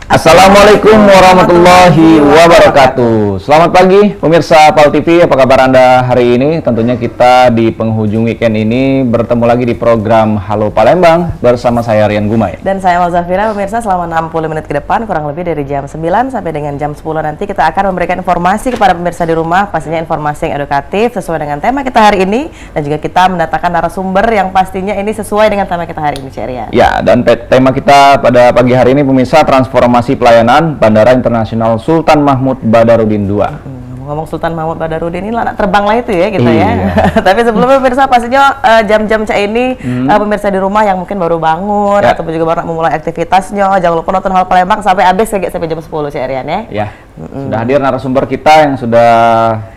Assalamualaikum warahmatullahi wabarakatuh. Selamat pagi pemirsa PAL TV, apa kabar Anda hari ini? Tentunya kita di penghujung weekend ini bertemu lagi di program Halo Palembang bersama saya Rian Gumai. Dan saya Malzafira. Pemirsa, selama 60 menit ke depan, kurang lebih dari jam 9 sampai dengan jam 10 nanti kita akan memberikan informasi kepada pemirsa di rumah, pastinya informasi yang edukatif sesuai dengan tema kita hari ini, dan juga kita mendatangkan narasumber yang pastinya ini sesuai dengan tema kita hari ini, Cik Rian. Ya, dan tema kita pada pagi hari ini pemirsa, transformasi pelayanan Bandara Internasional Sultan Mahmud Badarudin II. Ngomong Sultan Mahmud Badarudin ini anak terbang lah itu ya kita Iya. ya. Tapi sebelumnya pemirsa pastinya jam-jam cak ini pemirsa di rumah yang mungkin baru bangun ataupun juga baru memulai aktivitasnya, jangan lupa nonton Hal Palembang sampai habis sampai jam 10 Cik Rian ya. Ya, sudah hadir narasumber kita yang sudah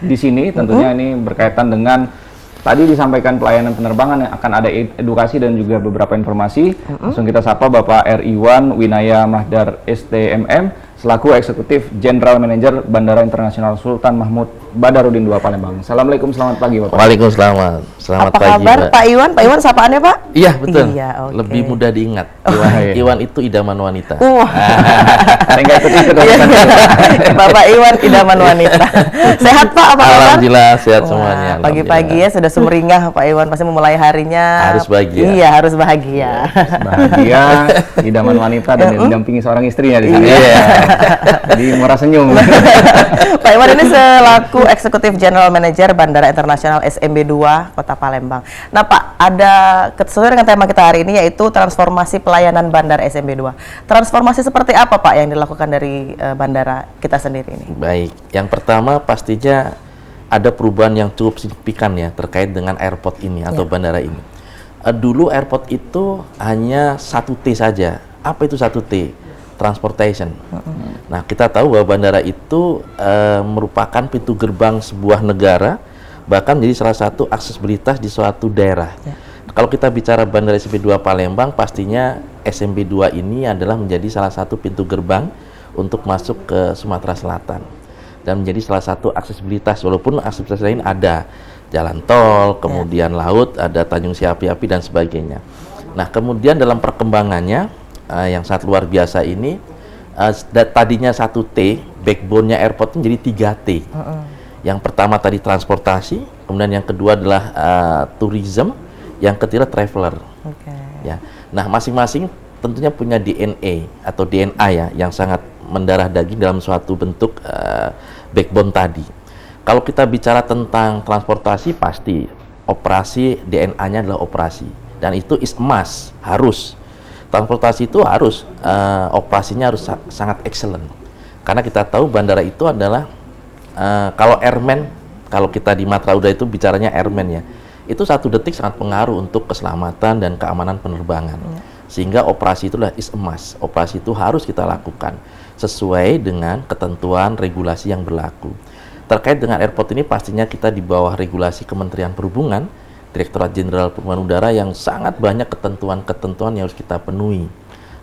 di sini. Tentunya ini berkaitan dengan tadi disampaikan pelayanan penerbangan, yang akan ada edukasi dan juga beberapa informasi. Langsung kita sapa Bapak R. Iwan Winaya Mahdar STMM selaku Eksekutif General Manager Bandara Internasional Sultan Mahmud Badarudin II Palembang. Assalamualaikum, selamat pagi Bapak. Waalaikumsalam. Selamat Apa pagi, kabar Mbak. Pak Iwan? Pak Iwan sapaannya Pak? Iya, betul. Iya, oke. Lebih mudah diingat. iya. Iwan itu idaman wanita. Saya nggak ikut-ikut. Bapak Iwan idaman wanita. Sehat Pak, apa kabar? Alhamdulillah sehat Wah, semuanya. pagi-pagi ya sudah sumringah Pak Iwan, pasti memulai harinya. Harus bahagia. Iya, harus bahagia. Bahagia, idaman wanita dan didampingi seorang istrinya di sana. Iya. Jadi murah senyum. Pak Iwan ini selaku Eksekutif General Manager Bandara Internasional SMB 2 Kota Palembang. Nah Pak, ada sesuai dengan tema kita hari ini yaitu transformasi pelayanan Bandara SMB 2. Transformasi seperti apa Pak yang dilakukan dari bandara kita sendiri ini? Baik. Yang pertama pastinya ada perubahan yang cukup signifikan ya terkait dengan airport ini atau bandara ini. Dulu airport itu hanya 1T saja. Apa itu 1T? Transportation. Nah, kita tahu bahwa bandara itu merupakan pintu gerbang sebuah negara, bahkan menjadi salah satu aksesibilitas di suatu daerah. Kalau kita bicara Bandara SMB 2 Palembang, pastinya SMB 2 ini adalah menjadi salah satu pintu gerbang untuk masuk ke Sumatera Selatan dan menjadi salah satu aksesibilitas, walaupun aksesibilitas lain ada jalan tol, kemudian laut, ada Tanjung Siapi-Api dan sebagainya. Nah, kemudian dalam perkembangannya yang sangat luar biasa ini, tadinya 1T, backbone-nya airport menjadi 3T. Yang pertama tadi transportasi, kemudian yang kedua adalah tourism, yang ketiga traveler. Ya. Nah, masing-masing tentunya punya DNA atau DNA ya yang sangat mendarah daging dalam suatu bentuk backbone tadi. Kalau kita bicara tentang transportasi, pasti operasi DNA-nya adalah operasi, dan itu is a must, harus. Transportasi itu harus operasinya harus sangat excellent, karena kita tahu bandara itu adalah kalau airman, kalau kita di Matra Udara itu bicaranya airman ya, itu 1 detik sangat pengaruh untuk keselamatan dan keamanan penerbangan. Sehingga operasi itulah is a must. Operasi itu harus kita lakukan sesuai dengan ketentuan regulasi yang berlaku. Terkait dengan airport ini, pastinya kita di bawah regulasi Kementerian Perhubungan, Direktorat Jenderal Perhubungan Udara, yang sangat banyak ketentuan-ketentuan yang harus kita penuhi.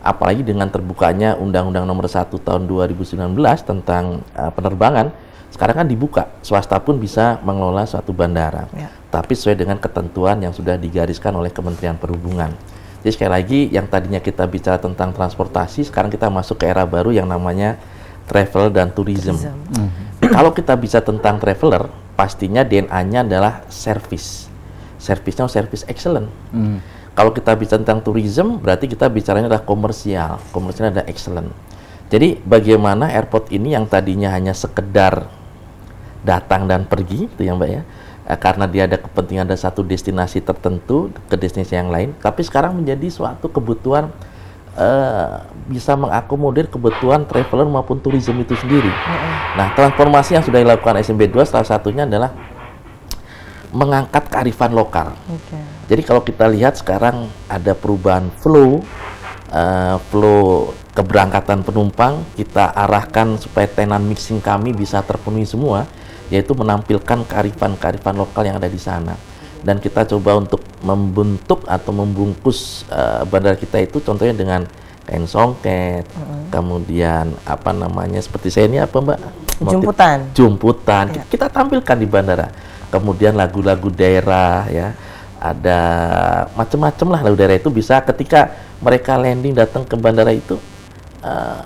Apalagi dengan terbukanya Undang-Undang Nomor 1 Tahun 2019 tentang penerbangan, sekarang kan dibuka, swasta pun bisa mengelola suatu bandara, tapi sesuai dengan ketentuan yang sudah digariskan oleh Kementerian Perhubungan. Jadi sekali lagi, yang tadinya kita bicara tentang transportasi, sekarang kita masuk ke era baru yang namanya travel dan tourism. Kalau kita bisa tentang traveler, pastinya DNA-nya adalah service. Service-nya service excellent. Kalau kita bicara tentang tourism, berarti kita bicaranya adalah komersial. Komersialnya adalah excellent. Jadi bagaimana airport ini yang tadinya hanya sekedar datang dan pergi, itu ya Mbak ya, karena dia ada kepentingan ada satu destinasi tertentu ke destinasi yang lain, tapi sekarang menjadi suatu kebutuhan bisa mengakomodir kebutuhan traveler maupun tourism itu sendiri. Nah, transformasi yang sudah dilakukan SMB 2 salah satunya adalah mengangkat kearifan lokal. Jadi kalau kita lihat sekarang ada perubahan flow keberangkatan penumpang, kita arahkan supaya tenan mixing kami bisa terpenuhi semua, yaitu menampilkan kearifan-kearifan lokal yang ada di sana. Dan kita coba untuk membentuk atau membungkus bandara kita itu contohnya dengan kain songket, kemudian apa namanya, seperti saya ini apa Mbak? Jumputan. Kita tampilkan di bandara. Kemudian lagu-lagu daerah ya, ada macam-macam lah lagu daerah itu bisa ketika mereka landing datang ke bandara itu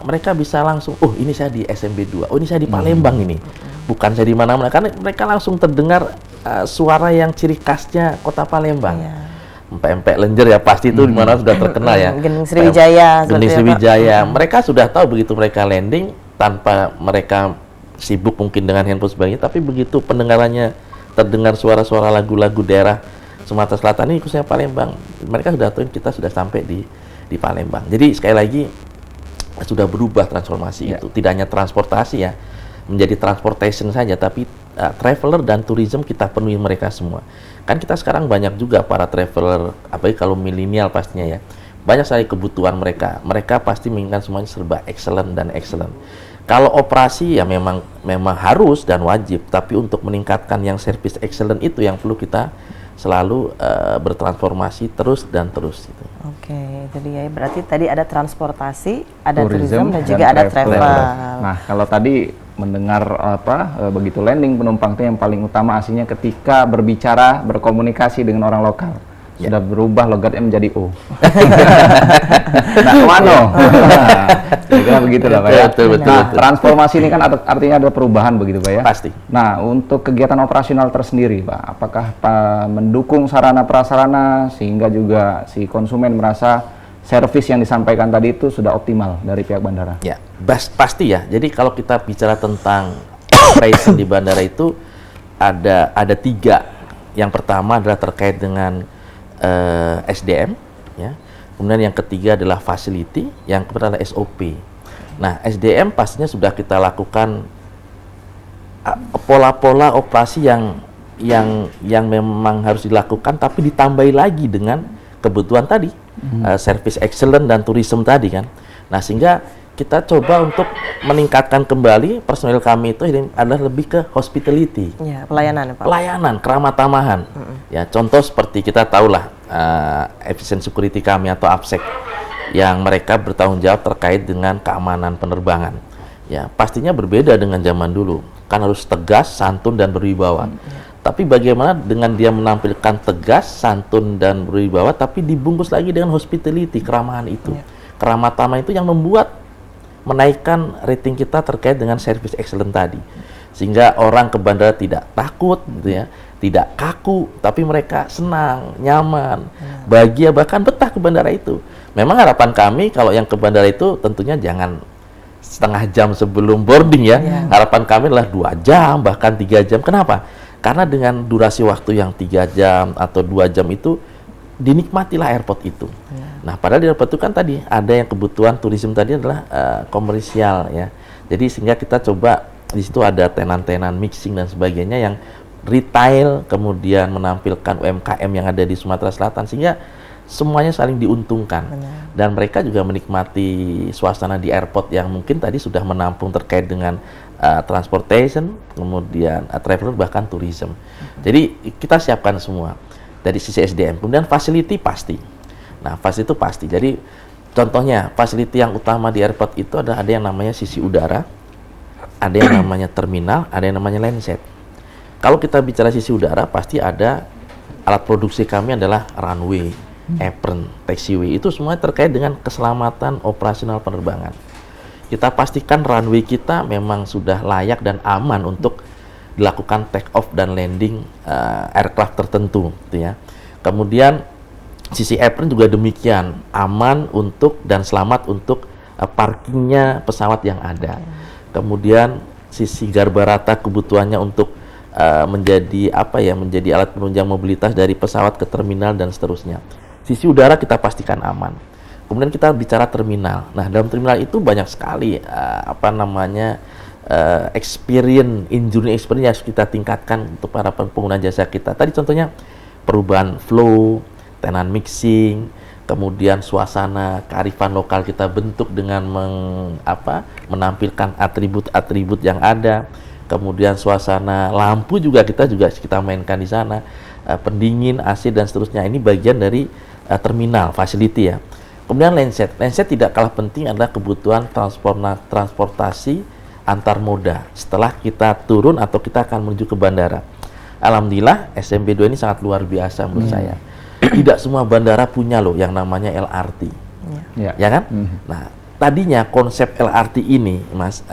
mereka bisa langsung, oh ini saya di SMB 2, oh ini saya di Palembang ini, bukan saya di mana-mana, karena mereka langsung terdengar suara yang ciri khasnya kota Palembang. Empek-empek lenjer ya pasti itu di mana sudah terkenal ya. Gending Sriwijaya. Gending Sriwijaya. Mereka sudah tahu begitu mereka landing tanpa mereka sibuk mungkin dengan handphone sebagainya, tapi begitu pendengarannya terdengar suara-suara lagu-lagu daerah Sumatera Selatan ini khususnya Palembang, mereka sudah tahu kita sudah sampai di Palembang. Jadi sekali lagi sudah berubah transformasi itu, tidak hanya transportasi ya, menjadi transportation saja, tapi traveler dan tourism kita penuhi mereka semua. Kan kita sekarang banyak juga para traveler, apalagi kalau milenial pastinya ya, banyak sekali kebutuhan mereka. Mereka pasti menginginkan semuanya serba excellent dan excellent. Kalau operasi ya memang harus dan wajib, tapi untuk meningkatkan yang service excellent itu yang perlu kita selalu bertransformasi terus dan terus. Gitu. Oke, jadi ya berarti tadi ada transportasi, ada tourism dan juga ada travel. Nah, kalau tadi mendengar begitu landing penumpang itu yang paling utama aslinya ketika berbicara, berkomunikasi dengan orang lokal. Sudah berubah logatnya menjadi O. Nah, kemana? Kira-kira begitu lah Pak ya. Betul. Transformasi ini kan artinya ada perubahan begitu Pak ya? Pasti. Nah, untuk kegiatan operasional tersendiri Pak, apakah mendukung sarana prasarana sehingga juga si konsumen merasa servis yang disampaikan tadi itu sudah optimal dari pihak bandara? Ya, pasti ya. Jadi kalau kita bicara tentang operation di bandara itu ada 3. Yang pertama adalah terkait dengan SDM, ya. Kemudian yang ketiga adalah facility, yang kedua adalah SOP. Nah, SDM pastinya sudah kita lakukan pola-pola operasi yang memang harus dilakukan, tapi ditambahi lagi dengan kebutuhan tadi, service excellent dan tourism tadi kan. Nah, sehingga kita coba untuk meningkatkan kembali personil kami itu adalah lebih ke hospitality. Ya, pelayanan Pak. Pelayanan, keramah tamahan. Ya, contoh seperti kita tahulah efficient security kami atau APSEC yang mereka bertanggung jawab terkait dengan keamanan penerbangan. Ya, pastinya berbeda dengan zaman dulu. Kan harus tegas, santun dan berwibawa. Tapi bagaimana dengan dia menampilkan tegas, santun dan berwibawa tapi dibungkus lagi dengan hospitality, keramahan itu. Keramah tamahan itu yang membuat menaikkan rating kita terkait dengan service excellent tadi, sehingga orang ke bandara tidak takut gitu ya, tidak kaku, tapi mereka senang, nyaman, bahagia, bahkan betah ke bandara itu. Memang harapan kami kalau yang ke bandara itu tentunya jangan setengah jam sebelum boarding ya. Harapan kami adalah 2 jam bahkan 3 jam. Kenapa? Karena dengan durasi waktu yang 3 jam atau 2 jam itu dinikmatilah airport itu. Nah, padahal di airport itu kan tadi ada yang kebutuhan tourism tadi adalah komersial ya. Jadi sehingga kita coba di situ ada tenan-tenan mixing dan sebagainya yang retail, kemudian menampilkan UMKM yang ada di Sumatera Selatan, sehingga semuanya saling diuntungkan. Dan mereka juga menikmati suasana di airport yang mungkin tadi sudah menampung terkait dengan transportation, kemudian traveler bahkan tourism. Jadi kita siapkan semua dari sisi SDM. Kemudian facility pasti. Nah, facility itu pasti. Jadi contohnya facility yang utama di airport itu ada yang namanya sisi udara, ada yang namanya terminal, ada yang namanya landset. Kalau kita bicara sisi udara, pasti ada alat produksi kami adalah runway, apron, taxiway. Itu semua terkait dengan keselamatan operasional penerbangan. Kita pastikan runway kita memang sudah layak dan aman untuk dilakukan take off dan landing aircraft tertentu, gitu ya. Kemudian sisi apron juga demikian, aman untuk dan selamat untuk parkingnya pesawat yang ada. Kemudian sisi garbarata kebutuhannya untuk menjadi alat penunjang mobilitas dari pesawat ke terminal dan seterusnya. Sisi udara kita pastikan aman. Kemudian kita bicara terminal. Nah, dalam terminal itu banyak sekali engineering experience yang harus kita tingkatkan untuk para pengguna jasa kita. Tadi contohnya perubahan flow, tenan mixing, kemudian suasana kearifan lokal kita bentuk dengan menampilkan atribut-atribut yang ada, kemudian suasana lampu juga kita mainkan di sana, pendingin, AC dan seterusnya. Ini bagian dari terminal facility ya. Kemudian landset tidak kalah penting adalah kebutuhan transportasi antar moda setelah kita turun atau kita akan menuju ke bandara. Alhamdulillah SMB 2 ini sangat luar biasa menurut saya. Tidak semua bandara punya loh yang namanya LRT. Ya kan? Nah, tadinya konsep LRT ini, Mas,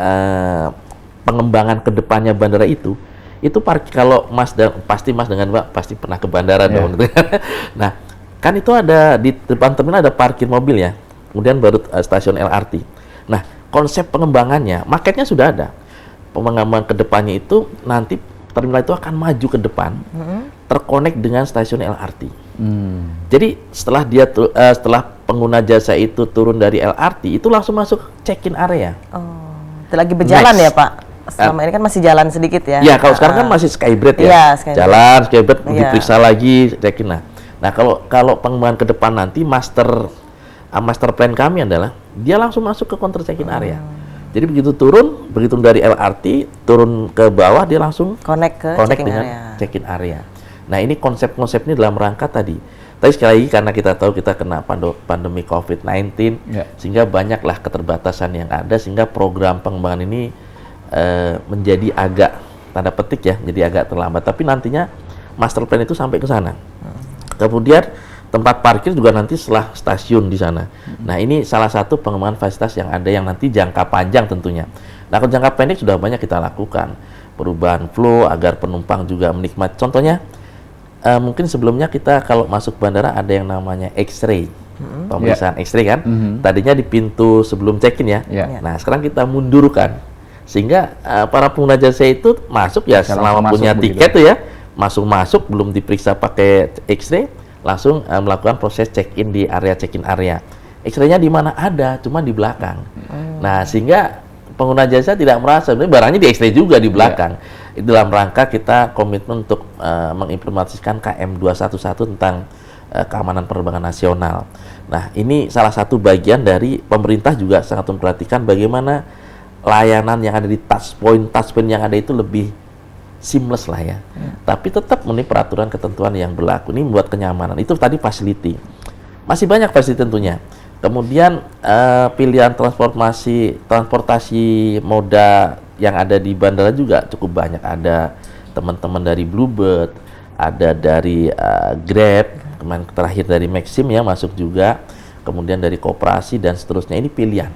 pengembangan kedepannya bandara itu kalau Mas pasti Mas dengan Mbak pasti pernah ke bandara dong. Nah, kan itu ada di depan terminal ada parkir mobil ya, kemudian baru stasiun LRT. Nah, konsep pengembangannya, maketnya sudah ada. Pengembangan kedepannya itu nanti terminal itu akan maju ke depan, terkonek dengan stasiun LRT. Jadi setelah pengguna jasa itu turun dari LRT, itu langsung masuk check-in area. Oh, itu lagi berjalan ya Pak? Selama ini kan masih jalan sedikit ya? Ya, kalau sekarang kan masih Skybrid ya. Iya, Skybrid. Jalan, Skybrid diperiksa Iya. lagi, check-in. Nah, kalau pengembangan ke depan nanti master plan kami adalah dia langsung masuk ke counter check-in area. Jadi begitu dari LRT turun ke bawah dia langsung Connect dengan check-in area. Nah, ini konsep-konsep ini dalam rangka tadi. Tapi sekali lagi karena kita tahu kita kena pandemi COVID-19, sehingga banyaklah keterbatasan yang ada, sehingga program pengembangan ini menjadi agak tanda petik ya, jadi agak terlambat. Tapi nantinya master plan itu sampai ke sana. Kemudian tempat parkir juga nanti setelah stasiun di sana. Nah, ini salah satu pengembangan fasilitas yang ada yang nanti jangka panjang tentunya. Nah, kalau jangka pendek sudah banyak kita lakukan. Perubahan flow agar penumpang juga menikmati. Contohnya, mungkin sebelumnya kita kalau masuk bandara ada yang namanya X-ray. Pemeriksaan X-ray kan. Tadinya di pintu sebelum check-in ya. Nah, sekarang kita mundurkan. Sehingga para pengguna jasa itu masuk ya selama punya tiket tuh ya. Masuk belum diperiksa pakai X-ray, langsung melakukan proses check-in di check-in area. X-ray-nya di mana ada, cuma di belakang. Nah, sehingga pengguna jasa tidak merasa sebenarnya barangnya di X-ray juga di belakang. Itu dalam rangka kita komitmen untuk mengimplementasikan KM 211 tentang keamanan penerbangan nasional. Nah, ini salah satu bagian dari pemerintah juga sangat memperhatikan bagaimana layanan yang ada di touch point yang ada itu lebih seamless lah ya. Tapi tetap memenuhi peraturan ketentuan yang berlaku. Ini membuat kenyamanan. Itu tadi facility. Masih banyak facility tentunya. Kemudian pilihan transportasi moda yang ada di bandara juga cukup banyak. Ada teman-teman dari Bluebird, ada dari Grab, kemarin terakhir dari Maxim ya masuk juga. Kemudian dari Koperasi dan seterusnya. Ini pilihan.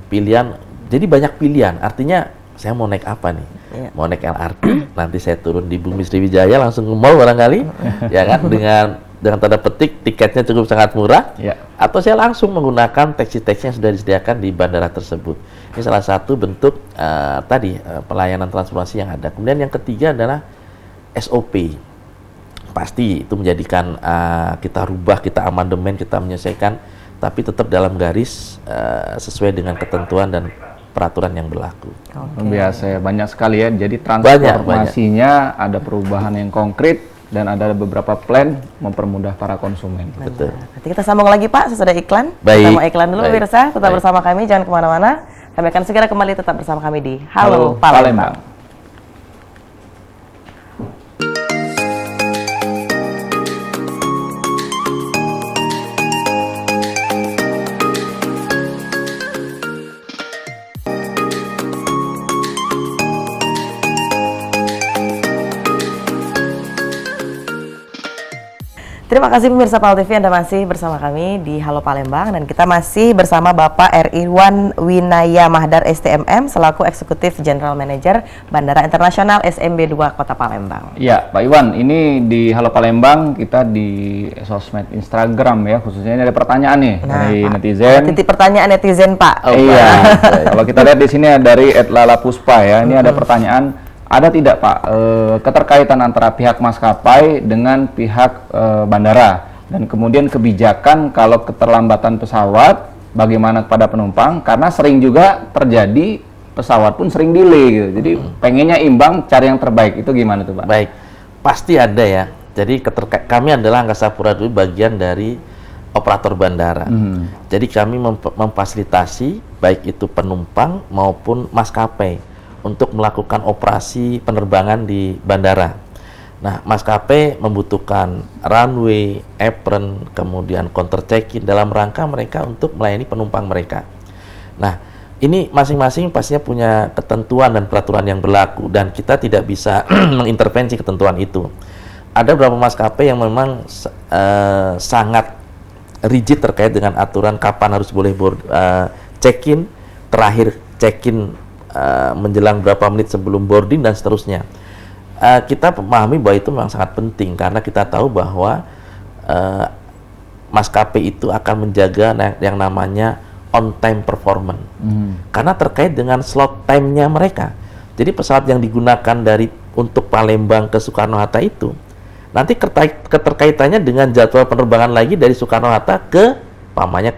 Pilihan. Jadi banyak pilihan. Artinya saya mau naik apa nih? Mau naik LRT, nanti saya turun di Bumi Sriwijaya langsung ke mall barangkali, ya kan? Dengan tanda petik tiketnya cukup sangat murah. Atau saya langsung menggunakan taksi-taksi yang sudah disediakan di bandara tersebut. Ini salah satu bentuk pelayanan transportasi yang ada. Kemudian yang ketiga adalah SOP. Pasti itu menjadikan kita rubah, kita amandemen, kita menyesuaikan, tapi tetap dalam garis sesuai dengan ketentuan dan peraturan yang berlaku. Biasa ya, banyak sekali ya. Jadi transformasinya ada perubahan yang konkret dan ada beberapa plan mempermudah para konsumen. Betul. Nanti kita sambung lagi Pak, sesudah iklan. Baik. Kita mau iklan dulu pemirsa, tetap bersama kami, jangan kemana-mana. Kami akan segera kembali tetap bersama kami di Halo Palembang. Terima kasih pemirsa PAL TV, Anda masih bersama kami di Halo Palembang dan kita masih bersama Bapak Irwan Winaya Mahdar STMM selaku Eksekutif General Manager Bandara Internasional SMB 2 Kota Palembang. Ya, Pak Iwan, ini di Halo Palembang kita di sosmed Instagram ya, khususnya ini ada pertanyaan nih dari netizen. Titip pertanyaan netizen Pak. Iya. Kalau kita lihat di sini dari @lalapuspa ya, ini ada pertanyaan. Ada tidak Pak keterkaitan antara pihak maskapai dengan pihak bandara dan kemudian kebijakan kalau keterlambatan pesawat bagaimana kepada penumpang karena sering juga terjadi pesawat pun sering delay gitu. Jadi pengennya imbang cari yang terbaik itu gimana tuh Pak? Baik, pasti ada ya. Jadi kami adalah Angkasa Pura II bagian dari operator bandara. Jadi kami memfasilitasi baik itu penumpang maupun maskapai untuk melakukan operasi penerbangan di bandara. Nah, maskapai membutuhkan runway, apron, kemudian counter check-in dalam rangka mereka untuk melayani penumpang mereka. Nah, ini masing-masing pastinya punya ketentuan dan peraturan yang berlaku dan kita tidak bisa mengintervensi ketentuan itu. Ada beberapa maskapai yang memang sangat rigid terkait dengan aturan kapan harus boleh check-in, terakhir check-in menjelang berapa menit sebelum boarding dan seterusnya. Kita memahami bahwa itu memang sangat penting karena kita tahu bahwa maskapai itu akan menjaga yang namanya on time performance. Karena terkait dengan slot time-nya mereka. Jadi pesawat yang digunakan untuk Palembang ke Soekarno-Hatta itu nanti keterkaitannya dengan jadwal penerbangan lagi dari Soekarno-Hatta ke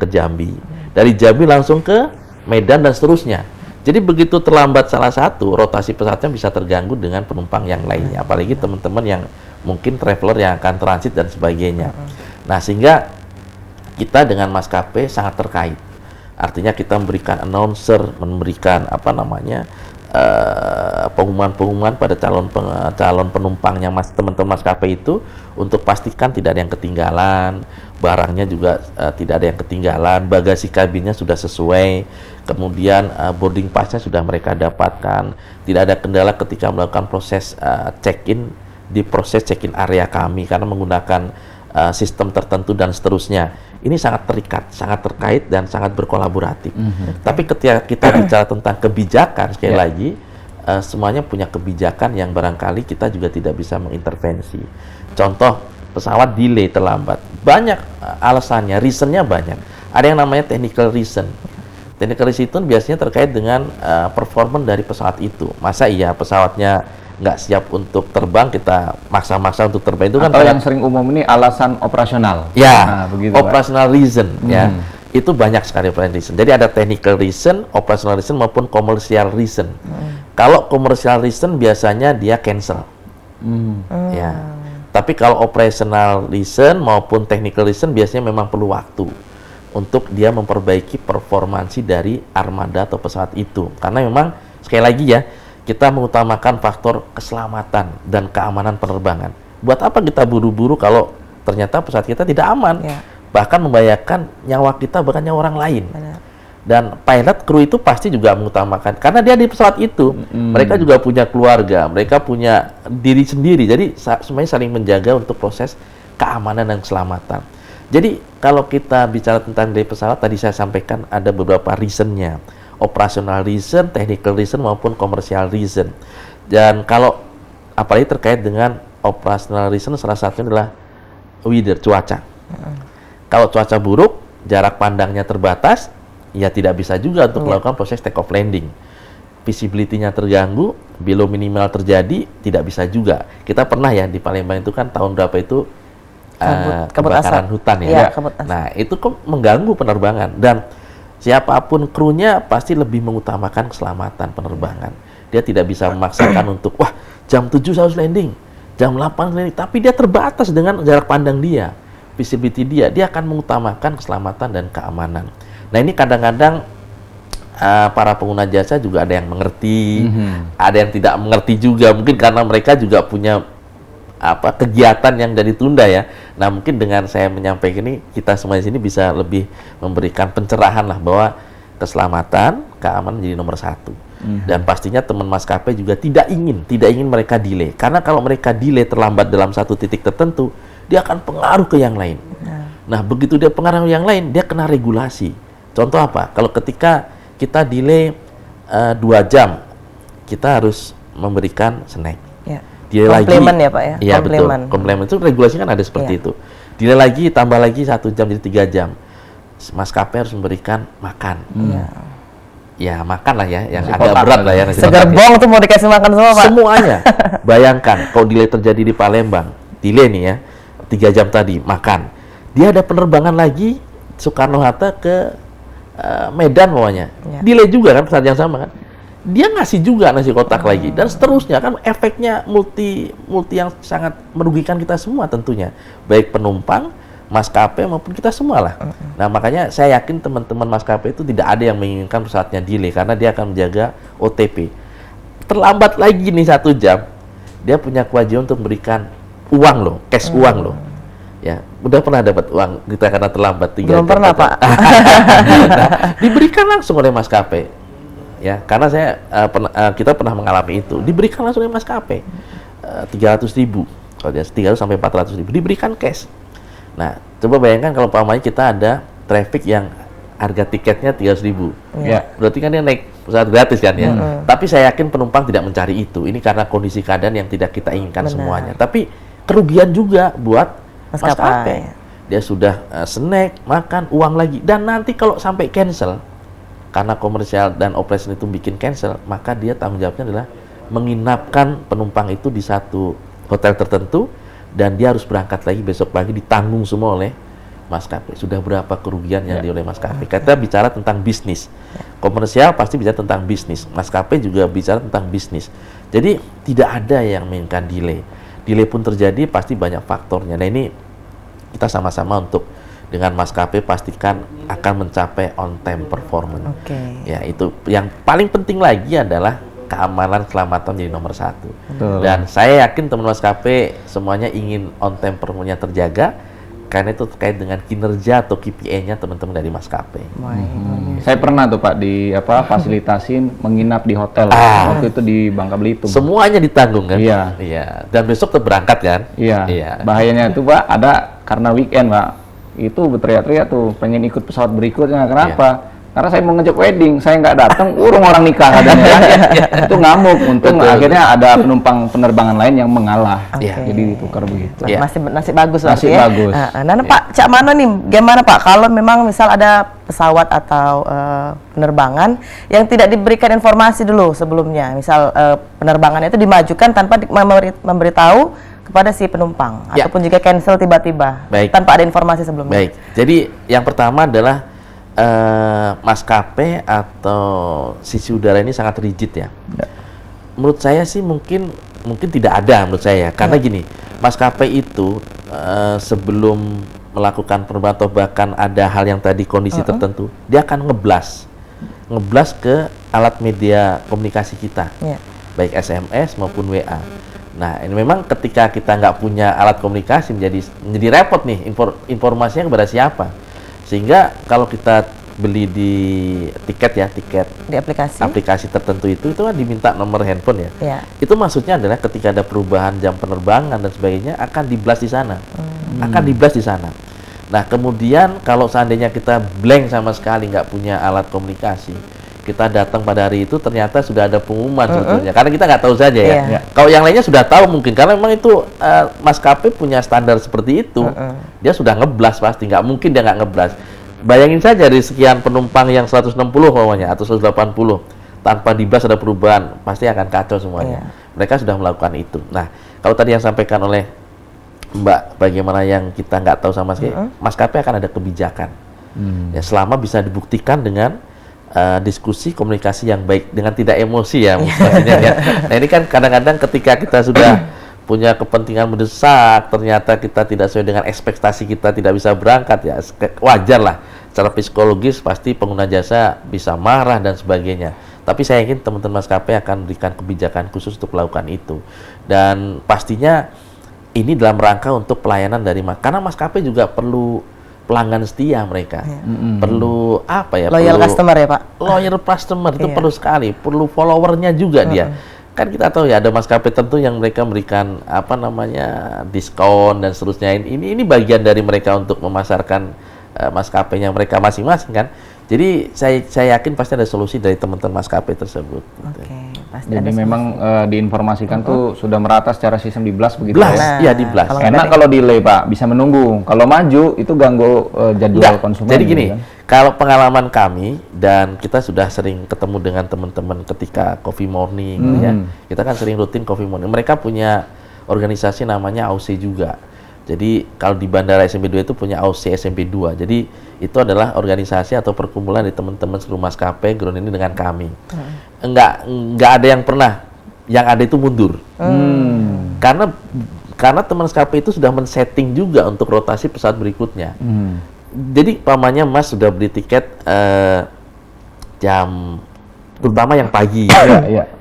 Jambi. Dari Jambi langsung ke Medan dan seterusnya. Jadi begitu terlambat salah satu, rotasi pesawatnya bisa terganggu dengan penumpang yang lainnya. Apalagi teman-teman yang mungkin traveler yang akan transit dan sebagainya. Nah, sehingga kita dengan maskapai sangat terkait. Artinya kita memberikan announcer, memberikan pengumuman-pengumuman pada calon penumpangnya teman-teman maskapai itu untuk pastikan tidak ada yang ketinggalan, barangnya juga tidak ada yang ketinggalan, bagasi kabinnya sudah sesuai, kemudian boarding pass-nya sudah mereka dapatkan, tidak ada kendala ketika melakukan proses check-in di proses check-in area kami karena menggunakan sistem tertentu dan seterusnya. Ini sangat terikat, sangat terkait dan sangat berkolaboratif. Tapi ketika kita bicara tentang kebijakan, sekali lagi semuanya punya kebijakan yang barangkali kita juga tidak bisa mengintervensi. Contoh, pesawat delay terlambat. Banyak alasannya, reasonnya banyak. Ada yang namanya technical reason. Technical reason itu biasanya terkait dengan performance dari pesawat itu. Masa iya pesawatnya nggak siap untuk terbang, kita maksa-maksa untuk terbang itu kan. Atau yang sering umum ini alasan operasional. Ya, begitu, operational reason ya. Itu banyak sekali operational reason. Jadi ada technical reason, operational reason maupun commercial reason. Kalau commercial reason biasanya dia cancel. Ya. Tapi kalau operational reason maupun technical reason biasanya memang perlu waktu untuk dia memperbaiki performansi dari armada atau pesawat itu. Karena memang sekali lagi ya, kita mengutamakan faktor keselamatan dan keamanan penerbangan. Buat apa kita buru-buru kalau ternyata pesawat kita tidak aman, bahkan membahayakan nyawa kita, bahkan nyawa orang lain. Benar. Dan pilot, kru itu pasti juga mengutamakan, karena dia di pesawat itu, mereka juga punya keluarga, mereka punya diri sendiri. Jadi semuanya saling menjaga untuk proses keamanan dan keselamatan. Jadi kalau kita bicara tentang dari pesawat, tadi saya sampaikan ada beberapa reasonnya. Operational reason, technical reason maupun commercial reason. Dan kalau apalagi terkait dengan operational reason, salah satunya adalah weather, cuaca. Kalau cuaca buruk, jarak pandangnya terbatas, ya tidak bisa juga untuk melakukan proses take off landing. Visibility-nya terganggu, below minimal terjadi, tidak bisa juga. Kita pernah ya di Palembang itu kan tahun berapa itu kebakaran hutan ya. Nah, itu kok mengganggu penerbangan dan siapapun krunya pasti lebih mengutamakan keselamatan penerbangan. Dia tidak bisa memaksakan untuk, wah jam 7 saya harus landing, jam 8 landing. Tapi dia terbatas dengan jarak pandang dia, visibility dia. Dia akan mengutamakan keselamatan dan keamanan. Nah ini kadang-kadang para pengguna jasa juga ada yang mengerti, ada yang tidak mengerti juga. Mungkin karena mereka juga punya kegiatan yang jadi tunda ya. Nah mungkin dengan saya menyampaikan ini, kita semua di sini bisa lebih memberikan pencerahan lah bahwa keselamatan, keamanan jadi nomor satu. Dan pastinya teman maskapai juga tidak ingin mereka delay. Karena kalau mereka delay terlambat dalam satu titik tertentu, dia akan pengaruh ke yang lain. Nah begitu dia pengaruh yang lain, dia kena regulasi. Contoh apa? Kalau ketika kita delay 2 jam, kita harus memberikan snack. Komplement ya Pak ya? Iya betul, komplement itu regulasi kan ada seperti itu. Delay lagi, tambah lagi 1 jam jadi 3 jam. Maskapai harus memberikan makan. Ya makan lah ya, yang agak berat lah ya. Segerbong tuh mau dikasih makan semua Pak? Semuanya. Bayangkan kalau delay terjadi di Palembang, delay nih ya, 3 jam tadi, makan. Dia ada penerbangan lagi, Soekarno-Hatta ke Medan pokoknya. Delay juga kan, pesawat yang sama kan. Dia ngasih juga nasi kotak lagi dan seterusnya kan, efeknya multi yang sangat merugikan kita semua tentunya, baik penumpang, maskapai maupun kita semua lah. Nah makanya saya yakin teman-teman maskapai itu tidak ada yang menginginkan pesawatnya delay karena dia akan menjaga OTP. Terlambat lagi nih 1 jam, dia punya kewajiban untuk memberikan uang loh, cash uang loh. Ya, udah pernah dapat uang kita karena terlambat 3 jam? Belum pernah Pak. Nah, diberikan langsung oleh maskapai. Ya, karena kita pernah mengalami itu, diberikan langsung oleh maskapai 300.000, kalau dia 300 sampai 400.000 diberikan cash. Nah, coba bayangkan kalau umpamanya kita ada traffic yang harga tiketnya 300.000. Ya. Berarti kan dia naik pesawat gratis kan ya. Tapi saya yakin penumpang tidak mencari itu. Ini karena kondisi keadaan yang tidak kita inginkan Benar. semuanya. Tapi kerugian juga buat Maskapai. maskapai. Dia sudah snack, makan, uang lagi. Dan nanti kalau sampai cancel, karena komersial dan operation itu bikin cancel, maka dia tanggung jawabnya adalah menginapkan penumpang itu di satu hotel tertentu, dan dia harus berangkat lagi besok pagi, ditanggung semua oleh maskapai. Sudah berapa kerugian yang dioleh maskapai. Kita bicara tentang bisnis. Komersial pasti bicara tentang bisnis. Maskapai juga bicara tentang bisnis. Jadi tidak ada yang menginginkan delay. Delay pun terjadi pasti banyak faktornya. Nah ini kita sama-sama untuk dengan maskapai pastikan akan mencapai on time performance. Oke. Ya itu yang paling penting lagi adalah keamanan keselamatan jadi nomor satu. Betul. Dan saya yakin teman maskapai semuanya ingin on time performance terjaga, karena itu terkait dengan kinerja atau KPI-nya teman-teman dari maskapai. Saya pernah tuh Pak fasilitasin menginap di hotel waktu itu di Bangka Belitung. Semuanya ditanggung kan? Iya. Iya. Dan besok tetap berangkat kan? Iya. Iya. Bahayanya itu Pak ada karena weekend Pak. Itu berteriak-teriak tuh pengen ikut pesawat berikutnya. Kenapa? Karena saya mau ngejek wedding, saya nggak datang, urung orang nikah katanya kan. Itu ngamuk. Untung Betul. akhirnya ada penumpang penerbangan lain yang mengalah. Iya. Jadi ditukar begitu. Iya. Masih nasib bagus Nasib berarti ya. bagus. Nah, Pak, Cak Mano nih, gimana Pak kalau memang misal ada pesawat atau penerbangan yang tidak diberikan informasi dulu sebelumnya, misal penerbangannya itu dimajukan tanpa memberitahu kepada si penumpang, Ya. ataupun juga cancel tiba-tiba Baik. tanpa ada informasi sebelumnya. Baik. Jadi yang pertama adalah maskapai atau sisi udara ini sangat rigid ya. Menurut saya sih mungkin tidak ada menurut saya, karena gini, maskapai itu sebelum melakukan penerbangan atau bahkan ada hal yang tadi kondisi tertentu, dia akan ngeblas ke alat media komunikasi kita, Iya. baik SMS maupun WA. Nah ini memang ketika kita nggak punya alat komunikasi menjadi repot nih, informasinya kepada siapa. Sehingga kalau kita beli di tiket Di aplikasi tertentu itu kan diminta nomor handphone ya. Iya. Itu maksudnya adalah ketika ada perubahan jam penerbangan dan sebagainya akan di-blast di sana. Akan di-blast di sana. Nah, kemudian kalau seandainya kita blank sama sekali nggak punya alat komunikasi, kita datang pada hari itu ternyata sudah ada pengumuman sebetulnya. Karena kita nggak tahu saja ya. Iya. Kalau yang lainnya sudah tahu mungkin karena memang itu maskapai punya standar seperti itu. Dia sudah ngeblas pasti, nggak mungkin dia nggak ngeblas. Bayangin saja dari sekian penumpang yang 160 umpamanya atau 180 tanpa diblas ada perubahan, pasti akan kacau semuanya. Mereka sudah melakukan itu. Nah, kalau tadi yang sampaikan oleh Mbak, bagaimana yang kita nggak tahu sama sekali, maskapai akan ada kebijakan. Ya, selama bisa dibuktikan dengan diskusi komunikasi yang baik dengan tidak emosi ya maksudnya ya. Nah ini kan kadang-kadang ketika kita sudah punya kepentingan mendesak, ternyata kita tidak sesuai dengan ekspektasi kita, tidak bisa berangkat ya wajar lah. Secara psikologis pasti pengguna jasa bisa marah dan sebagainya. Tapi saya yakin teman-teman maskapai akan berikan kebijakan khusus untuk melakukan itu. Dan pastinya ini dalam rangka untuk pelayanan dari karena maskapai juga perlu pelanggan setia mereka. Perlu apa ya? Loyal perlu customer ya Pak? Loyal customer itu Iya. perlu sekali. Perlu followernya juga dia. Kan kita tahu ya ada maskapai tertentu yang mereka memberikan apa namanya diskon dan seterusnya. Ini bagian dari mereka untuk memasarkan maskapainya mereka masing-masing kan. Jadi saya yakin pasti ada solusi dari teman-teman maskapai tersebut. Oke, pasti Jadi ada memang diinformasikan tuh sudah merata secara sistem di blast begitu Blast, ya? iya di blast. kalau Enak kalau delay Pak, bisa menunggu. Kalau maju itu ganggu jadwal Enggak, konsumen. jadi gitu gini, kan? kalau pengalaman kami dan kita sudah sering ketemu dengan teman-teman ketika coffee morning, ya, kita kan sering rutin coffee morning. Mereka punya organisasi namanya AOC juga. Jadi kalau di Bandara SMB 2 itu punya AOC SMB 2. Jadi itu adalah organisasi atau perkumpulan dari teman-teman seluruh maskapai ground ini dengan kami. Enggak ada yang pernah, yang ada itu mundur. Karena teman maskapai itu sudah men-setting juga untuk rotasi pesawat berikutnya. Jadi pamannya Mas sudah beli tiket jam terutama yang pagi,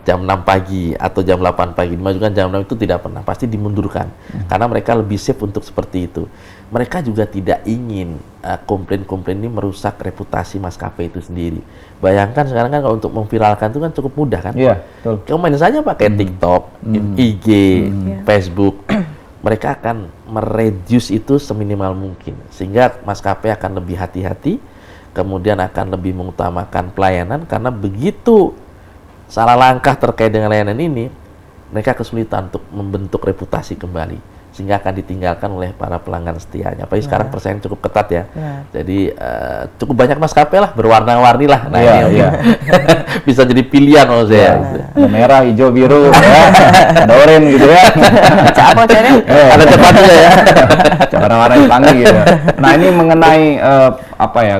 jam 6 pagi atau jam 8 pagi, dimajukan jam 6 itu tidak pernah, pasti dimundurkan. Karena mereka lebih safe untuk seperti itu. Mereka juga tidak ingin komplain-komplain ini merusak reputasi maskapai itu sendiri. Bayangkan sekarang kan kalau untuk memviralkan itu kan cukup mudah kan? Iya, betul. Kamu main saja pakai TikTok, IG, Facebook. Mereka akan mereduce itu seminimal mungkin. Sehingga maskapai akan lebih hati-hati. kemudian akan lebih mengutamakan pelayanan, karena begitu salah langkah terkait dengan layanan ini, mereka kesulitan untuk membentuk reputasi kembali, sehingga akan ditinggalkan oleh para pelanggan setianya. Apalagi sekarang persaingan cukup ketat ya. Jadi cukup banyak maskapai lah, berwarna-warni lah. Nah, ini bisa jadi pilihan menurut saya. Ada merah, hijau, biru, ya. Ada oranye gitu ya. Apa caranya? Ada cepatnya ya. Warna-warna pelangi gitu. Nah, ini mengenai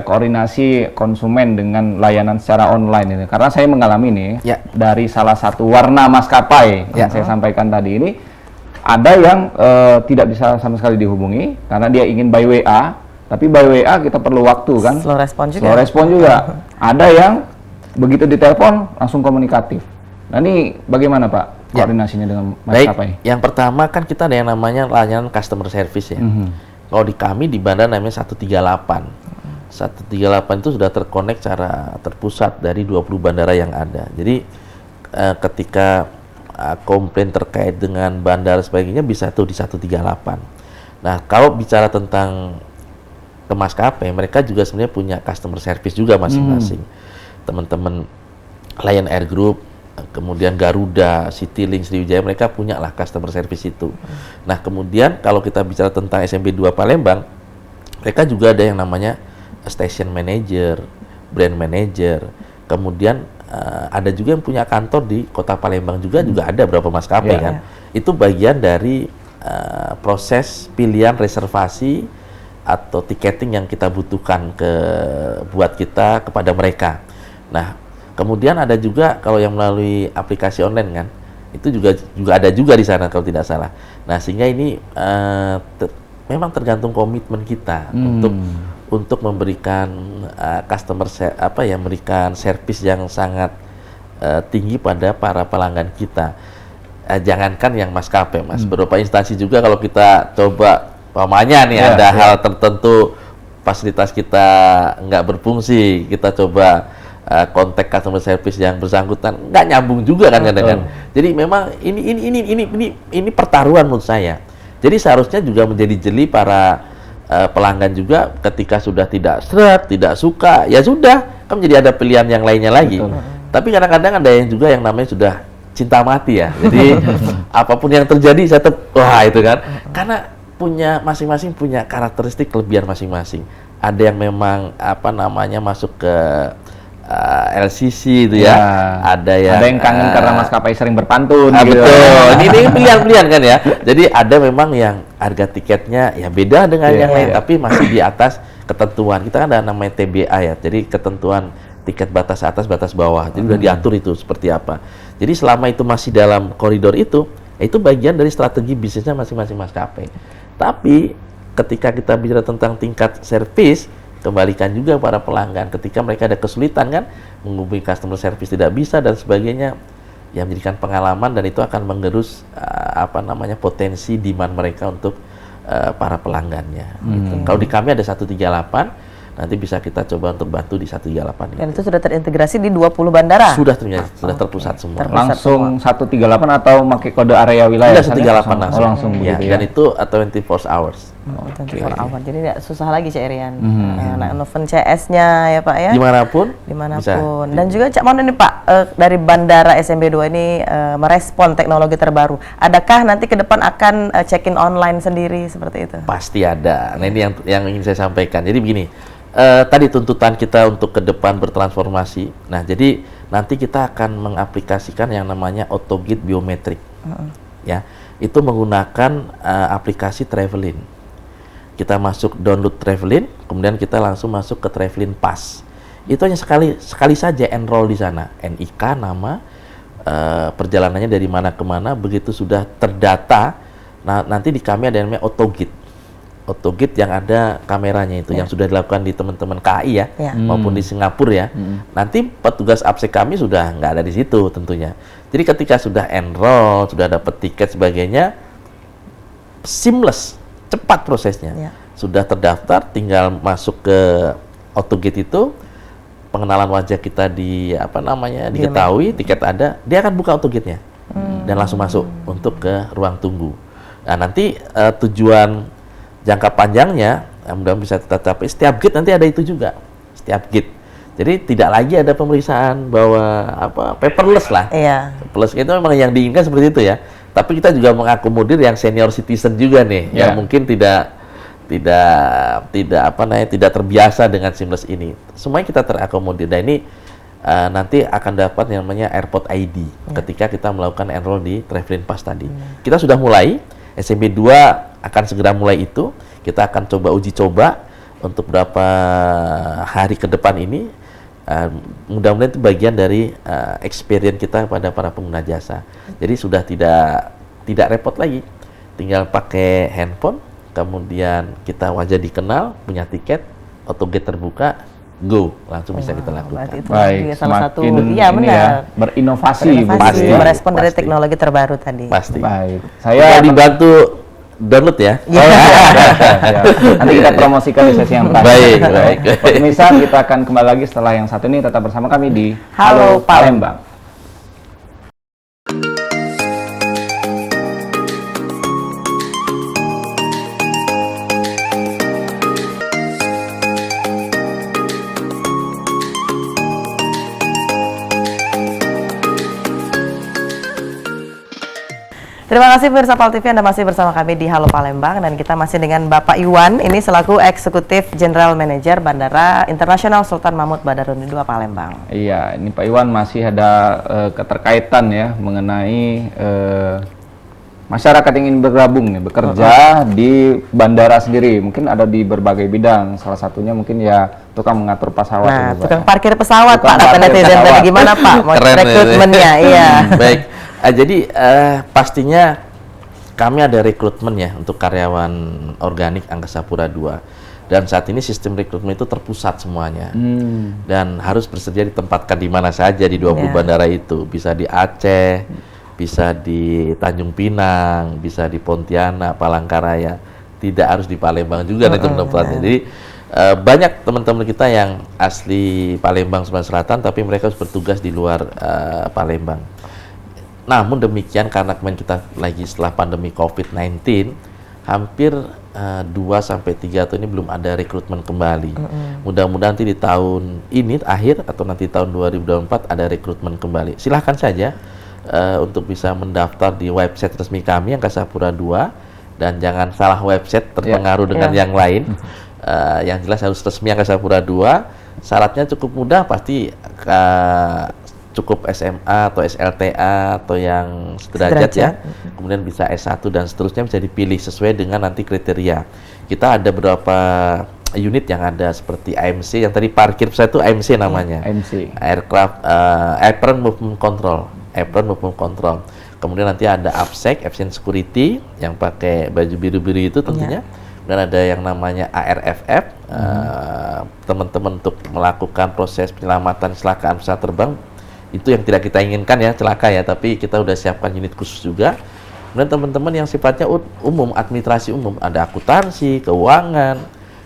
koordinasi konsumen dengan layanan secara online ini. Karena saya mengalami nih dari salah satu warna maskapai yang saya sampaikan tadi ini, ada yang tidak bisa sama sekali dihubungi karena dia ingin by WA, tapi by WA kita perlu waktu kan. Slow respon juga. Slow respon juga. Ada yang begitu ditelepon langsung komunikatif. Nah, ini bagaimana Pak koordinasinya dengan maskapai? Baik, yang pertama kan kita ada yang namanya layanan customer service ya. Kalau di kami di bandara namanya 138. 138 itu sudah terkonek secara terpusat dari 20 bandara yang ada. Jadi ketika komplain terkait dengan bandara sebagainya bisa tuh di 138. Nah, kalau bicara tentang ke maskapai, mereka juga sebenarnya punya customer service juga masing-masing. Teman-teman Lion Air Group, kemudian Garuda, Citylink, Sriwijaya, mereka punya lah customer service itu. Nah, kemudian kalau kita bicara tentang SMB 2 Palembang, mereka juga ada yang namanya station manager, brand manager, kemudian ada juga yang punya kantor di Kota Palembang juga ada beberapa maskapai kan. Itu bagian dari proses pilihan reservasi atau tiketing yang kita butuhkan buat kita kepada mereka. Nah, kemudian ada juga kalau yang melalui aplikasi online kan, itu juga ada juga di sana kalau tidak salah. Nah, sehingga ini memang tergantung komitmen kita untuk memberikan memberikan servis yang sangat tinggi pada para pelanggan kita. Jangankan yang maskapai, Mas, beberapa instansi juga kalau kita coba pamannya nih ada hal tertentu fasilitas kita nggak berfungsi, kita coba kontak customer service yang bersangkutan nggak nyambung juga kan kadang-kadang. Jadi memang ini pertaruhan menurut saya. Jadi seharusnya juga menjadi jeli para pelanggan juga ketika sudah tidak seret, tidak suka, ya sudah, kan menjadi ada pilihan yang lainnya lagi. Tapi kadang-kadang ada yang juga yang namanya sudah cinta mati ya. Jadi apapun yang terjadi saya tetap wah itu kan. Karena masing-masing punya karakteristik kelebihan masing-masing. Ada yang memang masuk ke LCC itu ya. Ada yang kangen karena maskapai sering berpantun gitu. Betul. Ini pilihan-pilihan kan ya. Jadi ada memang yang harga tiketnya ya beda dengan yang lain, tapi masih di atas ketentuan. Kita kan ada namanya TBA ya. Jadi ketentuan tiket batas atas, batas bawah. Jadi sudah diatur itu seperti apa. Jadi selama itu masih dalam koridor itu bagian dari strategi bisnisnya masing-masing maskapai. Tapi ketika kita bicara tentang tingkat servis, kembalikan juga para pelanggan ketika mereka ada kesulitan kan menghubungi customer service tidak bisa dan sebagainya, yang menjadikan pengalaman dan itu akan menggerus potensi demand mereka untuk para pelanggannya. Gitu. Kalau di kami ada 138, nanti bisa kita coba untuk bantu di 138 dan itu sudah terintegrasi di 20 bandara? Sudah terpusat semua. Langsung 138 atau pakai kode area wilayah? Sudah 138 langsung ya, begitu ya. Dan itu 24 hours. 24 hours. Jadi tidak susah lagi Cak Irian. Nah, Noven CS-nya ya Pak ya. Dimanapun. Bisa. Dan juga Cak Mon ini Pak, dari Bandara SMB 2 ini merespon teknologi terbaru. Adakah nanti ke depan akan check-in online sendiri seperti itu? Pasti ada. Nah, ini yang ingin saya sampaikan. Jadi begini, tadi tuntutan kita untuk ke depan bertransformasi. Nah, jadi nanti kita akan mengaplikasikan yang namanya autogate biometrik. Ya, itu menggunakan aplikasi Travelin. Kita masuk download Travelin, kemudian kita langsung masuk ke Travelin Pass. Itu hanya sekali saja enroll di sana. NIK, nama, perjalanannya dari mana ke mana, begitu sudah terdata, nah nanti di kami ada yang namanya autogate. Autogate yang ada kameranya itu yang sudah dilakukan di teman-teman KAI ya, maupun di Singapura ya. Nanti petugas APSEC kami sudah nggak ada di situ tentunya. Jadi ketika sudah enroll, sudah dapat tiket sebagainya, seamless, cepat prosesnya. Sudah terdaftar, tinggal masuk ke autogate itu, pengenalan wajah kita diketahui, tiket ada, dia akan buka autogate-nya dan langsung masuk untuk ke ruang tunggu. Nah, nanti tujuan jangka panjangnya mudah-mudahan bisa kita capai. Setiap gate nanti ada itu juga. setiap gate. Jadi tidak lagi ada pemeriksaan bahwa paperless lah. Iya. Plus itu memang yang diinginkan seperti itu ya. Tapi kita juga mengakomodir yang senior citizen juga nih, yang mungkin tidak terbiasa dengan seamless ini. Semuanya kita terakomodir. Nah ini nanti akan dapat yang namanya Airport ID ketika kita melakukan enroll di Traveling Pass tadi. Kita sudah mulai, SMB 2 akan segera mulai itu. Kita akan coba uji coba untuk beberapa hari ke depan ini. Mudah-mudahan itu bagian dari experience kita pada para pengguna jasa. Jadi sudah tidak repot lagi, tinggal pakai handphone, kemudian kita wajah dikenal, punya tiket, auto gate terbuka, go, langsung bisa kita lakukan. Itu Baik, salah satu, semakin iya ini benar. ya, berinovasi, Pasti. ya. Merespon dari Pasti. teknologi terbaru tadi. Pasti. Baik, Saya saya dibantu download ya. Oh, ya. Nanti kita promosikan di sesi yang terakhir. Baik. Pemirsa, kita akan kembali lagi setelah yang satu ini. Tetap bersama kami di Halo Palembang. Terima kasih pemirsa PAL TV, Anda masih bersama kami di Halo Palembang dan kita masih dengan Bapak Iwan, ini selaku Eksekutif General Manager Bandara Internasional Sultan Mahmud Badarudin II Palembang. Iya, ini Pak Iwan masih ada keterkaitan ya mengenai masyarakat yang ingin bergabung nih, bekerja di bandara sendiri. Mungkin ada di berbagai bidang. Salah satunya mungkin ya tukang mengatur pesawat. Nah, ini, Pak, tukang ya. parkir pesawat Tukang Pak, kata parkir netizen pesawat. tadi gimana Pak? Mau Keren, rekrutmennya, iya. Baik. Jadi pastinya kami ada rekrutmen ya untuk karyawan organik Angkasa Pura II. Dan saat ini sistem rekrutmen itu terpusat semuanya. Dan harus bersedia ditempatkan di mana saja di 20 bandara itu. Bisa di Aceh, bisa di Tanjung Pinang, bisa di Pontianak, Palangkaraya. Tidak harus di Palembang juga itu tempatnya. Jadi banyak teman-teman kita yang asli Palembang Sumatera Selatan tapi mereka harus bertugas di luar Palembang. Namun demikian karena kemarin kita lagi setelah pandemi COVID-19, hampir 2-3 tahun ini belum ada rekrutmen kembali. Mudah-mudahan nanti di tahun ini akhir atau nanti tahun 2024 ada rekrutmen kembali. Silahkan saja untuk bisa mendaftar di website resmi kami Angkasa Pura II, dan jangan salah website terpengaruh dengan yang lain. Yang jelas harus resmi Angkasa Pura II. Syaratnya cukup mudah, pasti cukup SMA atau SLTA atau yang sederajat ya. Kemudian bisa S1 dan seterusnya, bisa dipilih sesuai dengan nanti kriteria. Kita ada beberapa unit yang ada seperti AMC, yang tadi parkir pesawat itu AMC namanya. AMC. Aircraft Apron Movement Control. Apron Movement Control. Kemudian nanti ada APSEC, Aviation Security, yang pakai baju biru-biru itu tentunya. Dan ada yang namanya ARFF, teman-teman untuk melakukan proses penyelamatan kecelakaan pesawat terbang. Itu yang tidak kita inginkan ya, celaka ya, tapi kita udah siapkan unit khusus juga. Kemudian teman-teman yang sifatnya umum, administrasi umum, ada akuntansi, keuangan,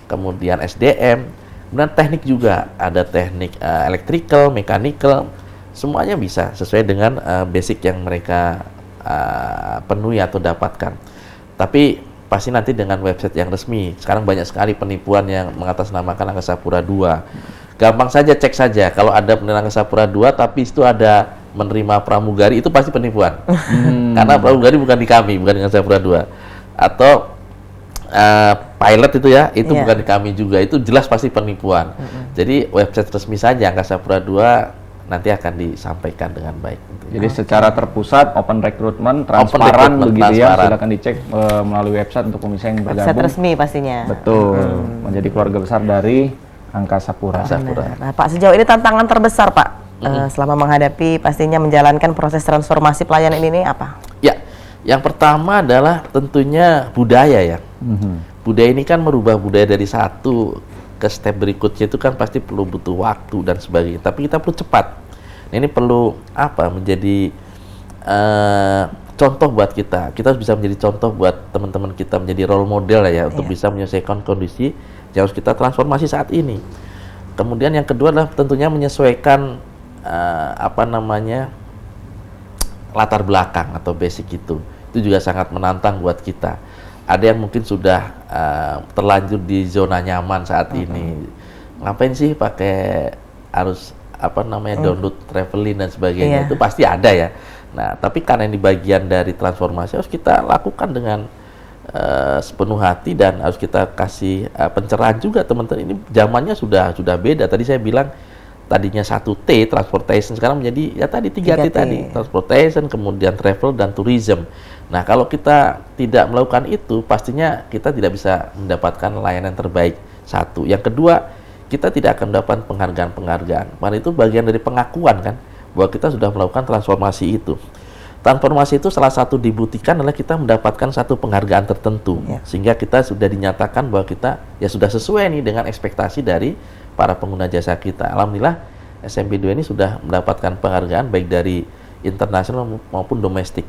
kemudian SDM, kemudian teknik juga, ada teknik electrical, mechanical, semuanya bisa sesuai dengan basic yang mereka penuhi atau dapatkan. Tapi pasti nanti dengan website yang resmi. Sekarang banyak sekali penipuan yang mengatasnamakan Angkasa Pura II. Gampang saja, cek saja. Kalau ada penerima Angkasa Pura II, tapi itu ada menerima pramugari, itu pasti penipuan. Karena pramugari bukan di kami, bukan di Angkasa Pura II. Atau pilot itu ya, itu bukan di kami juga. Itu jelas pasti penipuan. Jadi website resmi saja Angkasa Pura II nanti akan disampaikan dengan baik. Jadi secara terpusat, open recruitment, transparan begitu ya. Silakan dicek melalui website untuk pemirsa yang bergabung. Website resmi pastinya. Betul. Menjadi keluarga besar dari Angkasa Pura. Nah, Pak, sejauh ini tantangan terbesar Pak selama menghadapi pastinya menjalankan proses transformasi pelayanan ini apa? Ya, yang pertama adalah tentunya budaya ya. Budaya ini kan merubah budaya dari satu ke step berikutnya itu kan pasti perlu butuh waktu dan sebagainya. Tapi kita perlu cepat. Nah, ini perlu menjadi contoh buat kita. Kita harus bisa menjadi contoh buat teman-teman kita, menjadi role model ya untuk bisa menyelesaikan kondisi yang harus kita transformasi saat ini. Kemudian yang kedua adalah tentunya menyesuaikan latar belakang atau basic itu. Itu juga sangat menantang buat kita. Ada yang mungkin sudah terlanjur di zona nyaman saat ini. ngapain sih pakai harus apa namanya download Travelin dan sebagainya, itu pasti ada ya. Nah, tapi karena ini bagian dari transformasi harus kita lakukan dengan sepenuh hati dan harus kita kasih pencerahan juga teman-teman. Ini zamannya sudah beda. Tadi saya bilang tadinya 1T transportation, sekarang menjadi ya tadi 3T tadi, transportation, kemudian travel dan tourism. Nah, kalau kita tidak melakukan itu, pastinya kita tidak bisa mendapatkan layanan terbaik. Satu, yang kedua, kita tidak akan mendapat penghargaan-penghargaan. Karena itu bagian dari pengakuan kan, bahwa kita sudah melakukan transformasi itu. Transformasi itu salah satu dibuktikan adalah kita mendapatkan satu penghargaan tertentu, sehingga kita sudah dinyatakan bahwa kita ya sudah sesuai nih dengan ekspektasi dari para pengguna jasa kita. Alhamdulillah SMB2 ini sudah mendapatkan penghargaan baik dari internasional maupun domestik.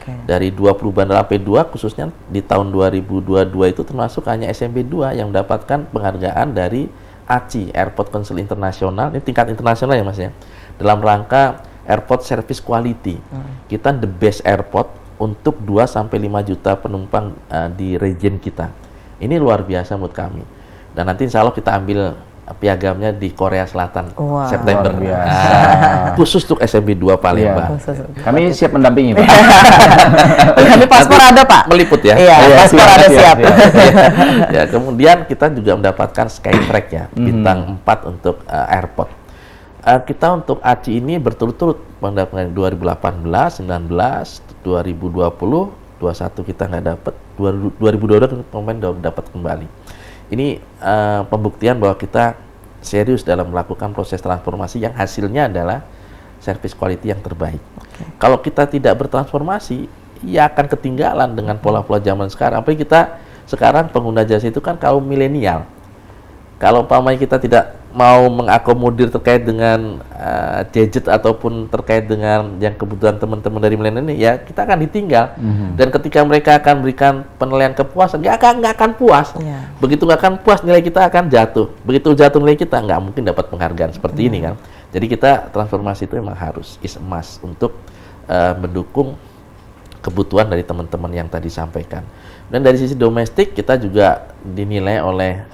Dari 20 bandara P2 khususnya di tahun 2022 itu termasuk hanya SMB2 yang mendapatkan penghargaan dari ACI, Airport Council Internasional, ini tingkat internasional ya Mas ya, dalam rangka Airport Service Quality. Kita the best airport untuk 2-5 juta penumpang di region kita. Ini luar biasa menurut kami. Dan nanti insya Allah kita ambil piagamnya di Korea Selatan September. Khusus untuk SMB2 Palembang. Kami siap mendampingi, Pak. Kami paspor ada, Pak. Meliput ya. Iya, paspor ada siap. Ya, kemudian kita juga mendapatkan Skytrack ya, bintang 4 untuk airport. Kita untuk ACI ini berturut-turut mendapatkan 2018, 19, 2020, 21 kita nggak dapat, 2022 pemain dapat kembali. Ini pembuktian bahwa kita serius dalam melakukan proses transformasi yang hasilnya adalah service quality yang terbaik. Kalau kita tidak bertransformasi, ya akan ketinggalan dengan pola-pola zaman sekarang. Apalagi kita sekarang pengguna jasa itu kan kaum milenial. Kalau umpamanya kita tidak mau mengakomodir terkait dengan gadget ataupun terkait dengan yang kebutuhan teman-teman dari milenial ini, ya kita akan ditinggal. Dan ketika mereka akan berikan penilaian kepuasan, nggak akan puas. Begitu nggak akan puas, nilai kita akan jatuh. Begitu jatuh nilai kita, nggak mungkin dapat penghargaan seperti ini kan. Jadi kita transformasi itu memang harus is a must untuk mendukung kebutuhan dari teman-teman yang tadi sampaikan. Dan dari sisi domestik kita juga dinilai oleh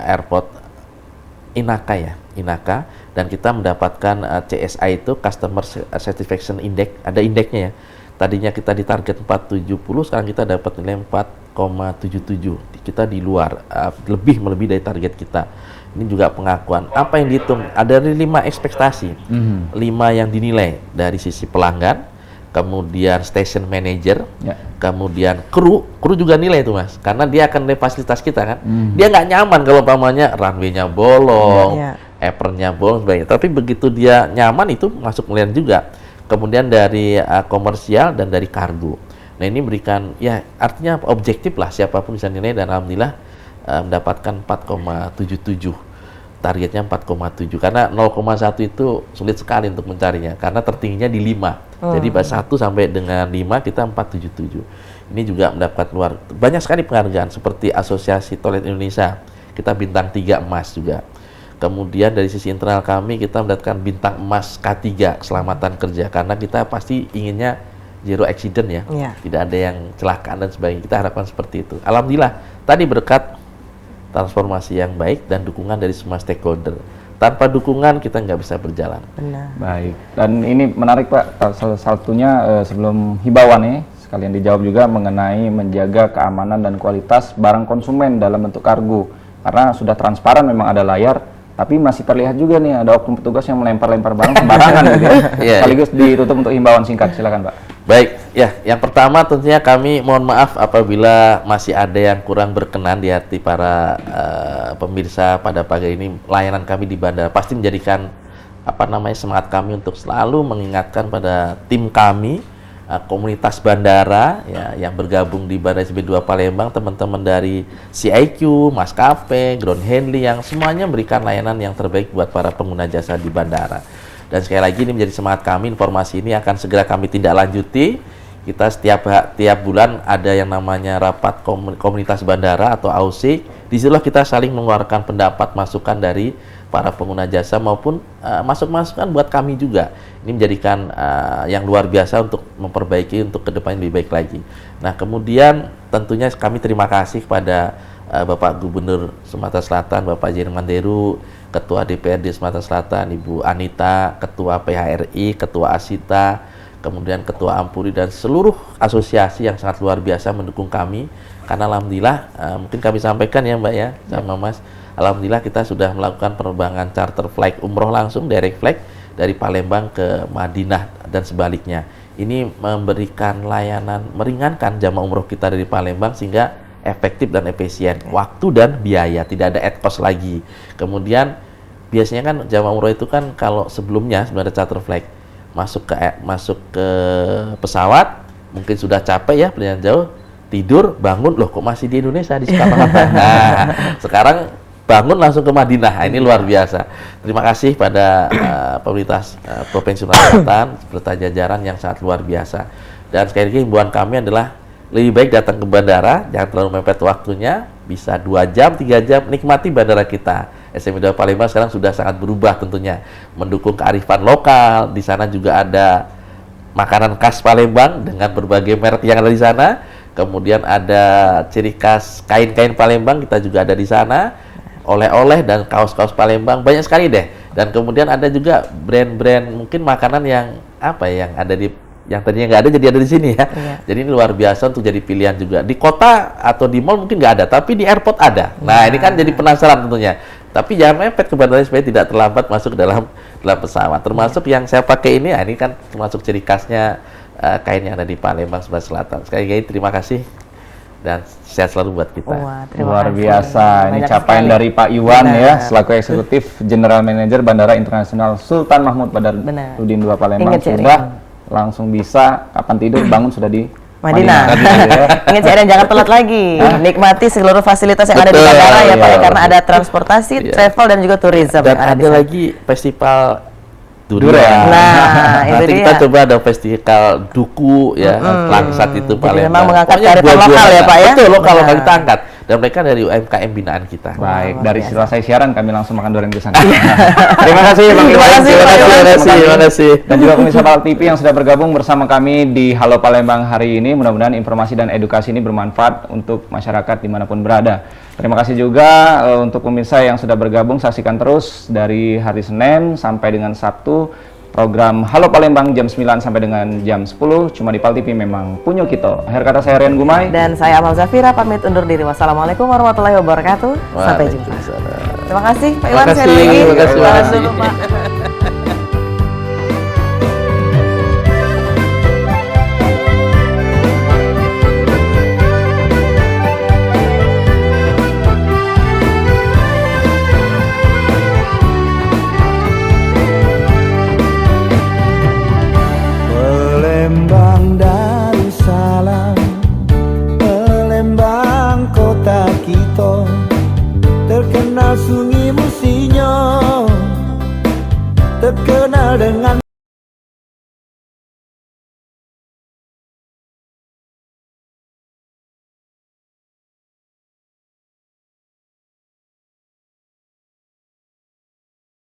airport Inaka, dan kita mendapatkan CSI itu Customer Satisfaction Index, ada indeksnya ya. Tadinya kita di target 470, sekarang kita dapat nilai 4,77. Kita di luar, lebih melebihi dari target kita. Ini juga pengakuan. Apa yang dihitung? Ada 5 ekspektasi. 5 yang dinilai dari sisi pelanggan, kemudian station manager, kemudian kru juga nilai itu Mas, karena dia akan nilai fasilitas kita kan. Dia nggak nyaman kalau umpamanya runway-nya bolong, apron-nya bolong, sebagainya. Tapi begitu dia nyaman itu masuk nilai juga. Kemudian dari komersial dan dari kargo. Nah ini berikan ya artinya objektif lah, siapapun bisa nilai, dan alhamdulillah mendapatkan 4,77. Targetnya 4,7 karena 0,1 itu sulit sekali untuk mencarinya karena tertingginya di 5. Jadi 1 sampai dengan 5 kita 477. Ini juga mendapat banyak sekali penghargaan seperti Asosiasi Toilet Indonesia. Kita bintang 3 emas juga. Kemudian dari sisi internal kami kita mendapatkan bintang emas K3 keselamatan kerja karena kita pasti inginnya zero accident ya. Tidak ada yang kecelakaan dan sebagainya. Kita harapkan seperti itu. Alhamdulillah tadi berkat transformasi yang baik dan dukungan dari semua stakeholder. Tanpa dukungan kita nggak bisa berjalan. Benar. Baik. Dan ini menarik Pak, salah satunya sebelum himbauan nih, sekalian dijawab juga mengenai menjaga keamanan dan kualitas barang konsumen dalam bentuk kargo. Karena sudah transparan memang ada layar, tapi masih terlihat juga nih ada oknum petugas yang melempar-lempar barang sembarangan gitu ya. Sekaligus ditutup untuk himbauan singkat, silakan Pak. Baik, ya, yang pertama tentunya kami mohon maaf apabila masih ada yang kurang berkenan di hati para pemirsa pada pagi ini. Layanan kami di bandara pasti menjadikan semangat kami untuk selalu mengingatkan pada tim kami, komunitas bandara ya, yang bergabung di Bandara SMB2 Palembang, teman-teman dari CIQ, maskapai, ground handling yang semuanya memberikan layanan yang terbaik buat para pengguna jasa di bandara. Dan sekali lagi ini menjadi semangat kami, informasi ini akan segera kami tindak lanjuti. Kita tiap bulan ada yang namanya rapat komunitas bandara atau AUSIK. Disitulah kita saling mengeluarkan pendapat, masukan dari para pengguna jasa maupun masukan buat kami juga. Ini menjadikan yang luar biasa untuk memperbaiki untuk kedepannya lebih baik lagi. Nah kemudian tentunya kami terima kasih kepada Bapak Gubernur Sumatera Selatan, Bapak Jerman Deru, Ketua DPRD Sumatera Selatan, Ibu Anita, Ketua PHRI, Ketua Asita, kemudian Ketua Ampuri, dan seluruh asosiasi yang sangat luar biasa mendukung kami. Karena alhamdulillah, mungkin kami sampaikan ya Mbak ya, sama Mas, alhamdulillah kita sudah melakukan penerbangan charter flight umroh langsung, direct flight dari Palembang ke Madinah dan sebaliknya. Ini memberikan layanan, meringankan jamaah umroh kita dari Palembang sehingga efektif dan efisien, waktu dan biaya, tidak ada add cost lagi. Kemudian biasanya kan jamaah umroh itu kan kalau sebelumnya sebenarnya charter flight masuk ke pesawat, mungkin sudah capek ya perjalanan jauh, tidur, bangun, loh kok masih di Indonesia di Soekarno-Hatta. Nah, sekarang bangun langsung ke Madinah. Ini luar biasa. Terima kasih pada pemerintah Provinsi Sumatera Selatan serta jajaran yang sangat luar biasa. Dan sekali lagi himbauan kami adalah lebih baik datang ke bandara, jangan terlalu mepet waktunya, bisa 2 jam, 3 jam, nikmati bandara kita. SMB 2 Palembang sekarang sudah sangat berubah tentunya, mendukung kearifan lokal. Di sana juga ada makanan khas Palembang dengan berbagai merek yang ada di sana. Kemudian ada ciri khas kain-kain Palembang, kita juga ada di sana. Oleh-oleh dan kaos-kaos Palembang, banyak sekali deh. Dan kemudian ada juga brand-brand mungkin makanan yang apa ya, yang ada di yang tadinya nggak ada jadi ada di sini ya. Iya. Jadi ini luar biasa untuk jadi pilihan juga. Di kota atau di mall mungkin nggak ada, tapi di airport ada. Nah, ini kan jadi penasaran tentunya. Tapi jangan mepet ke bandara supaya tidak terlambat masuk ke dalam pesawat. Termasuk yang saya pakai ini kan termasuk ciri khasnya kain yang ada di Palembang sebelah selatan. Sekali lagi terima kasih dan sehat selalu buat kita. Wah, luar kasih. biasa. Ini capaian dari Pak Iwan ya, selaku Eksekutif General Manager Bandara Internasional Sultan Mahmud Badarudin II Palembang. Sudah langsung bisa kapan tidur bangun sudah di Madinah. Ingat saya jangan telat lagi. Nikmati seluruh fasilitas yang ada di bandara ya Pak, karena ada transportasi, travel dan juga tourism. Dan ada lagi festival durian. Nah, itu nanti dia. Kita coba ada festival duku ya, langsat itu Palembang. Jadi memang mengangkat kearifan lokal ya Pak ya. Betul, lokal kita angkat. Dan mereka dari UMKM binaan kita. Baik, dari selesai siaran kami langsung makan durian di sana. Terima kasih Bang Iwan. Terima kasih. Dan juga pemirsa Palak TV yang sudah bergabung bersama kami di Halo Palembang hari ini. Mudah-mudahan informasi dan edukasi ini bermanfaat untuk masyarakat dimanapun berada. Terima kasih juga untuk pemirsa yang sudah bergabung. Saksikan terus dari hari Senin sampai dengan Sabtu program Halo Palembang jam 9 sampai dengan jam 10 cuma di Pal TV memang punya kita. Akhir kata saya Rian Gumai dan saya Amal Zafira pamit undur diri. Wassalamualaikum warahmatullahi wabarakatuh. Sampai jumpa. Terima kasih Pak Iwan sekali lagi. Terima kasih.